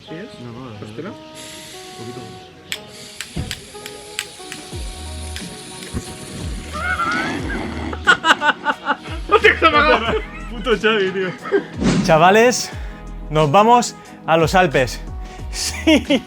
¿Sí es? No, ¿Costera? un poquito más. Puto Xavi, tío. Chavales, nos vamos a los Alpes. Sí,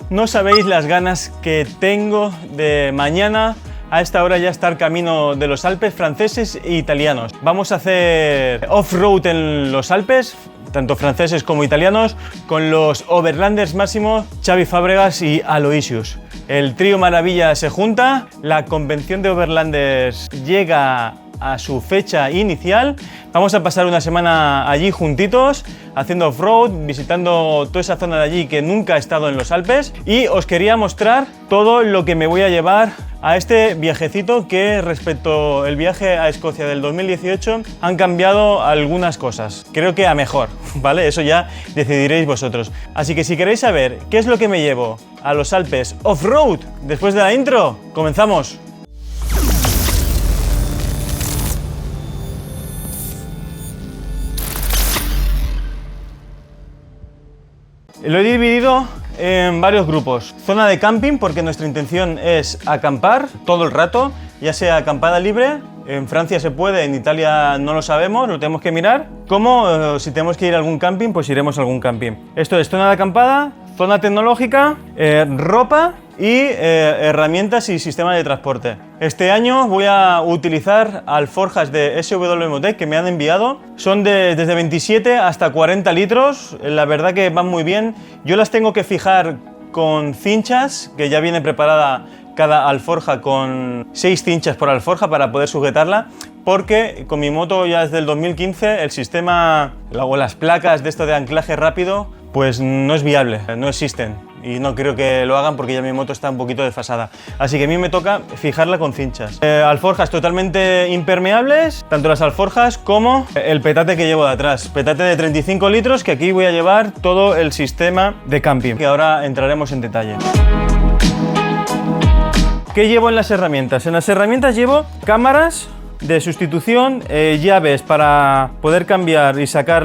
no sabéis las ganas que tengo de mañana a esta hora ya estar camino de los Alpes franceses e italianos. Vamos a hacer off-road en los Alpes, tanto franceses como italianos, con los Overlanders máximos Xavi Fábregas y Aloysius. El trío maravilla se junta, la convención de Overlanders llega a su fecha inicial. Vamos a pasar una semana allí juntitos, haciendo off-road, visitando toda esa zona de allí que nunca he estado en los Alpes, y os quería mostrar todo lo que me voy a llevar a este viajecito, que respecto al viaje a Escocia del 2018 han cambiado algunas cosas, creo que a mejor, ¿vale? Eso ya decidiréis vosotros. Así que si queréis saber qué es lo que me llevo a los Alpes off-road después de la intro, comenzamos. Lo he dividido en varios grupos. Zona de camping, porque nuestra intención es acampar todo el rato, ya sea acampada libre. En Francia se puede, en Italia no lo sabemos, lo tenemos que mirar. Como si tenemos que ir a algún camping, pues iremos a algún camping. Esto es zona de acampada, zona tecnológica, ropa y herramientas y sistema de transporte. Este año voy a utilizar alforjas de SW Motec que me han enviado. Son desde 27 hasta 40 litros, la verdad que van muy bien. Yo las tengo que fijar con cinchas, que ya viene preparada cada alforja con 6 cinchas por alforja para poder sujetarla, porque con mi moto ya desde el 2015 el sistema o las placas de esto de anclaje rápido pues no es viable, no existen, y no creo que lo hagan porque ya mi moto está un poquito desfasada. Así que a mí me toca fijarla con cinchas. Alforjas totalmente impermeables, tanto las alforjas como el petate que llevo de atrás. Petate de 35 litros, que aquí voy a llevar todo el sistema de camping, que ahora entraremos en detalle. ¿Qué llevo en las herramientas? En las herramientas llevo cámaras de sustitución, llaves para poder cambiar y sacar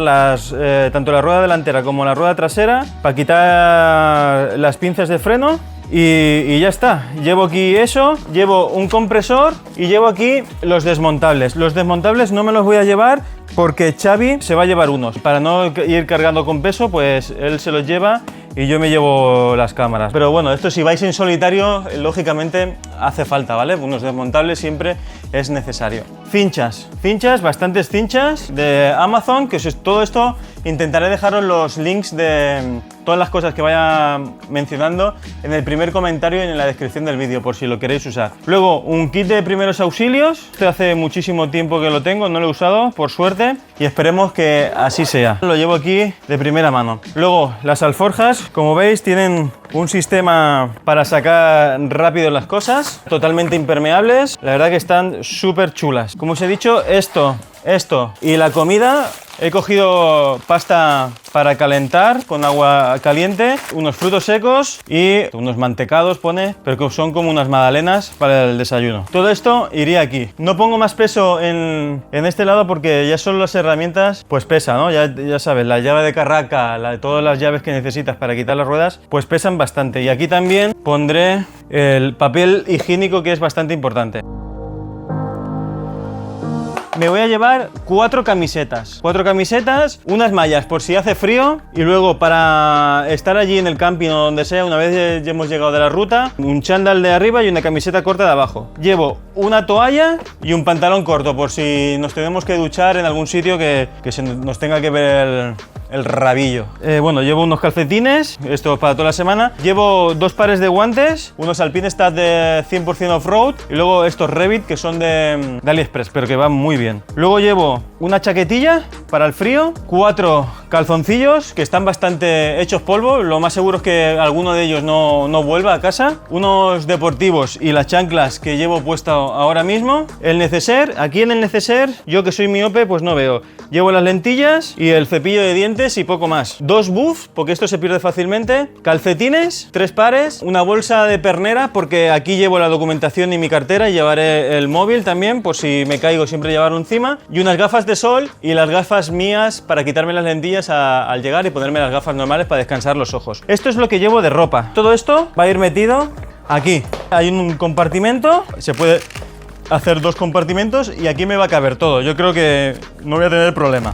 tanto la rueda delantera como la rueda trasera, para quitar las pinzas de freno, y ya está. Llevo aquí eso, llevo un compresor y llevo aquí los desmontables. Los desmontables no me los voy a llevar porque Xavi se va a llevar unos. Para no ir cargando con peso, pues él se los lleva y yo me llevo las cámaras. Pero bueno, esto si vais en solitario, lógicamente hace falta, ¿vale? Unos desmontables siempre es necesario. Cinchas, bastantes cinchas de Amazon, que todo esto intentaré dejaros los links de todas las cosas que vaya mencionando en el primer comentario y en la descripción del vídeo, por si lo queréis usar. Luego, un kit de primeros auxilios. Este hace muchísimo tiempo que lo tengo, no lo he usado, por suerte, y esperemos que así sea. Lo llevo aquí de primera mano. Luego, las alforjas, como veis, tienen un sistema para sacar rápido las cosas, totalmente impermeables. La verdad que están súper chulas. Como os he dicho, esto y la comida, he cogido pasta para calentar con agua caliente, unos frutos secos y unos mantecados, pone, pero que son como unas magdalenas para el desayuno. Todo esto iría aquí. No pongo más peso en este lado porque ya solo las herramientas pues pesa, ¿no? Ya sabes, la llave de carraca, todas las llaves que necesitas para quitar las ruedas, pues pesan bastante. Y aquí también pondré el papel higiénico, que es bastante importante. Me voy a llevar 4 camisetas, unas mallas por si hace frío, y luego para estar allí en el camping o donde sea, una vez ya hemos llegado de la ruta, un chándal de arriba y una camiseta corta de abajo. Llevo una toalla y un pantalón corto por si nos tenemos que duchar en algún sitio que nos tenga que ver el rabillo. Bueno, llevo unos calcetines, esto para toda la semana. Llevo 2 pares de guantes, unos Alpinestat de 100% off-road y luego estos Revit que son de AliExpress, pero que van muy bien. Luego llevo una chaquetilla para el frío, 4 calzoncillos que están bastante hechos polvo, lo más seguro es que alguno de ellos no vuelva a casa, unos deportivos y las chanclas que llevo puesto ahora mismo, el neceser. Aquí en el neceser, yo que soy miope pues no veo, llevo las lentillas y el cepillo de dientes y poco más, 2 buffs porque esto se pierde fácilmente, calcetines, 3 pares, una bolsa de pernera porque aquí llevo la documentación y mi cartera, y llevaré el móvil también por si me caigo, siempre llevarlo encima, y unas gafas de sol y las gafas mías para quitarme las lentillas al llegar y ponerme las gafas normales para descansar los ojos. Esto es lo que llevo de ropa. Todo esto va a ir metido aquí. Hay un compartimento, se puede hacer 2 compartimentos y aquí me va a caber todo. Yo creo que no voy a tener problema.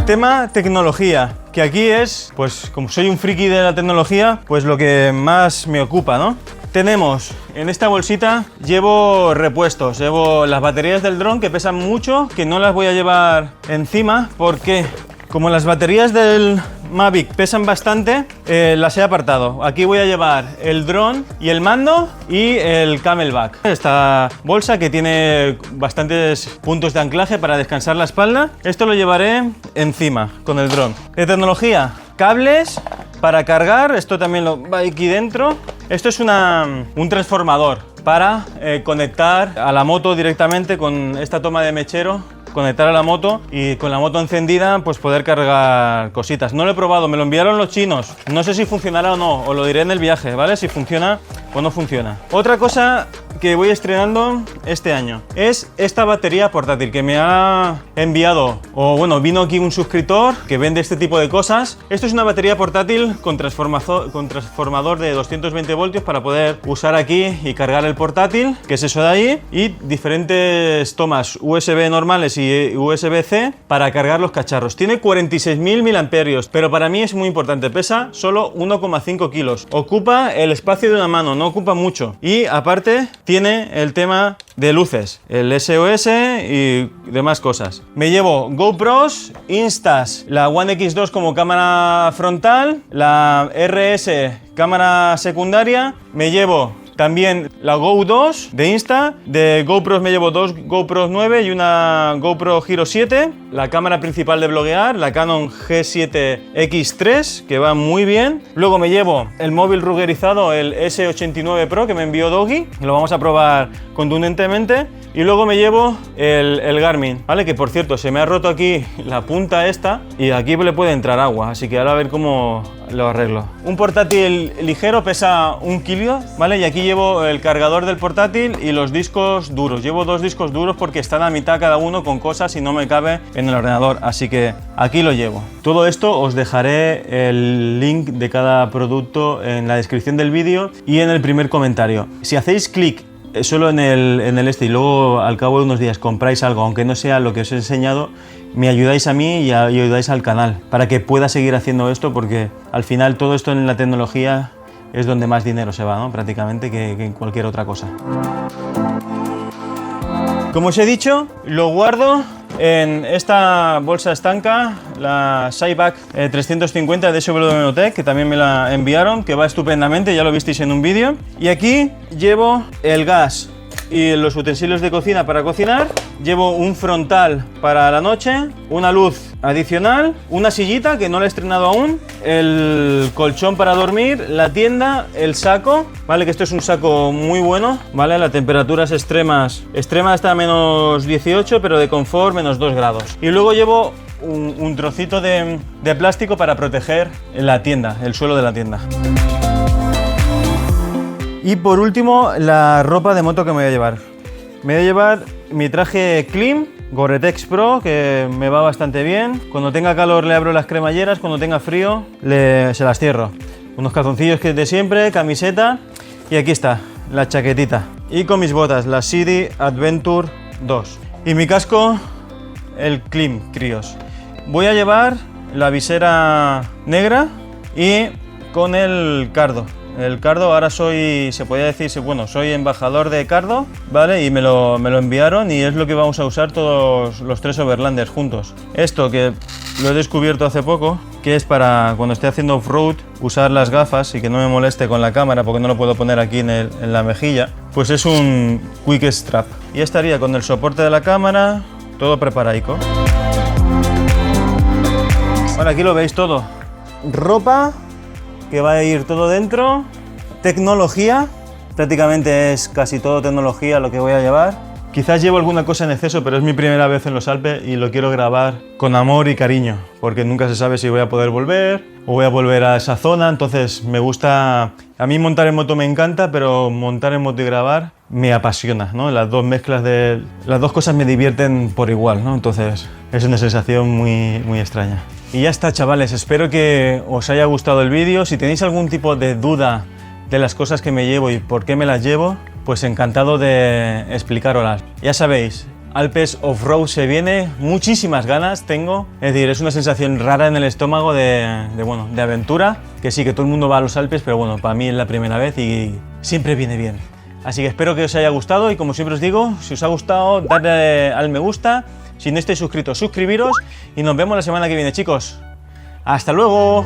Tema tecnología, que aquí es, pues como soy un friki de la tecnología, pues lo que más me ocupa, ¿no? Tenemos en esta bolsita, llevo repuestos, llevo las baterías del dron que pesan mucho, que no las voy a llevar encima porque como las baterías del Mavic pesan bastante, las he apartado. Aquí voy a llevar el dron y el mando y el Camelback. Esta bolsa que tiene bastantes puntos de anclaje para descansar la espalda. Esto lo llevaré encima con el dron. De tecnología, cables para cargar. Esto también lo va aquí dentro. Esto es un transformador para conectar a la moto directamente con esta toma de mechero. Conectar a la moto y con la moto encendida pues poder cargar cositas. No lo he probado, me lo enviaron los chinos. No sé si funcionará o no, os lo diré en el viaje, ¿vale? Si funciona o no funciona. Otra cosa que voy estrenando este año es esta batería portátil que me ha enviado, o bueno, vino aquí un suscriptor que vende este tipo de cosas. Esto es una batería portátil con transformador de 220 voltios para poder usar aquí y cargar el portátil, que es eso de ahí, y diferentes tomas USB normales y USB-C para cargar los cacharros. Tiene 46.000 miliamperios, pero para mí es muy importante, pesa solo 1,5 kilos. Ocupa el espacio de una mano, no ocupa mucho. Y aparte tiene el tema de luces, el SOS y demás cosas. Me llevo GoPros, Instas, la One X2 como cámara frontal, la RS cámara secundaria, me llevo también la Go 2 de Insta, de GoPros me llevo 2 GoPros 9 y una GoPro Hero 7, la cámara principal de bloguear, la Canon G7X3, que va muy bien. Luego me llevo el móvil rugerizado, el S89 Pro, que me envió Doggy, lo vamos a probar contundentemente. Y luego me llevo el Garmin, ¿vale? Que por cierto, se me ha roto aquí la punta esta y aquí le puede entrar agua, así que ahora a ver cómo lo arreglo. Un portátil ligero, pesa 1 kilo, ¿vale? Y aquí llevo el cargador del portátil y los discos duros. Llevo 2 discos duros porque están a mitad cada uno con cosas y no me cabe en el ordenador, así que aquí lo llevo. Todo esto os dejaré el link de cada producto en la descripción del vídeo y en el primer comentario. Si hacéis clic solo en el este y luego al cabo de unos días compráis algo, aunque no sea lo que os he enseñado, me ayudáis a mí y ayudáis al canal para que pueda seguir haciendo esto, porque al final todo esto en la tecnología es donde más dinero se va, ¿no? Prácticamente que en cualquier otra cosa. Como os he dicho, lo guardo en esta bolsa estanca, la Cyback 350 de SW Tech, que también me la enviaron, que va estupendamente, ya lo visteis en un vídeo. Y aquí llevo el gas y los utensilios de cocina para cocinar, llevo un frontal para la noche, una luz adicional, una sillita que no la he estrenado aún, el colchón para dormir, la tienda, el saco, vale, que esto es un saco muy bueno, vale, las temperaturas extremas está a menos 18, pero de confort menos 2 grados. Y luego llevo un trocito de plástico para proteger la tienda, el suelo de la tienda. Y por último, la ropa de moto que me voy a llevar. Me voy a llevar mi traje Klim Gore-Tex Pro, que me va bastante bien. Cuando tenga calor le abro las cremalleras, cuando tenga frío se las cierro. Unos calzoncillos que es de siempre, camiseta y aquí está, la chaquetita. Y con mis botas, la Sidi Adventure 2. Y mi casco, el Klim Krios. Voy a llevar la visera negra y con el Cardo. El Cardo, ahora se podría decir, bueno, soy embajador de Cardo, ¿vale? Y me lo enviaron y es lo que vamos a usar todos los 3 Overlanders juntos. Esto que lo he descubierto hace poco, que es para cuando esté haciendo off-road, usar las gafas y que no me moleste con la cámara porque no lo puedo poner aquí en la mejilla, pues es un Quick Strap. Y estaría con el soporte de la cámara, todo preparaico. Bueno, aquí lo veis todo. Ropa, que va a ir todo dentro, tecnología, prácticamente es casi todo tecnología lo que voy a llevar, Quizás llevo alguna cosa en exceso, pero es mi primera vez en los Alpes y lo quiero grabar con amor y cariño, porque nunca se sabe si voy a poder volver o voy a volver a esa zona, entonces me gusta... A mí montar en moto me encanta, pero montar en moto y grabar me apasiona, ¿no? Las dos mezclas de... Las dos cosas me divierten por igual, ¿no? Entonces es una sensación muy extraña. Y ya está, chavales, espero que os haya gustado el vídeo. Si tenéis algún tipo de duda de las cosas que me llevo y por qué me las llevo, pues encantado de explicaroslas. Ya sabéis, Alpes Off-Road se viene, muchísimas ganas tengo, es decir, es una sensación rara en el estómago de aventura, que sí, que todo el mundo va a los Alpes, pero bueno, para mí es la primera vez y siempre viene bien. Así que espero que os haya gustado y como siempre os digo, si os ha gustado, dadle al me gusta, si no estáis suscritos, suscribiros y nos vemos la semana que viene, chicos. ¡Hasta luego!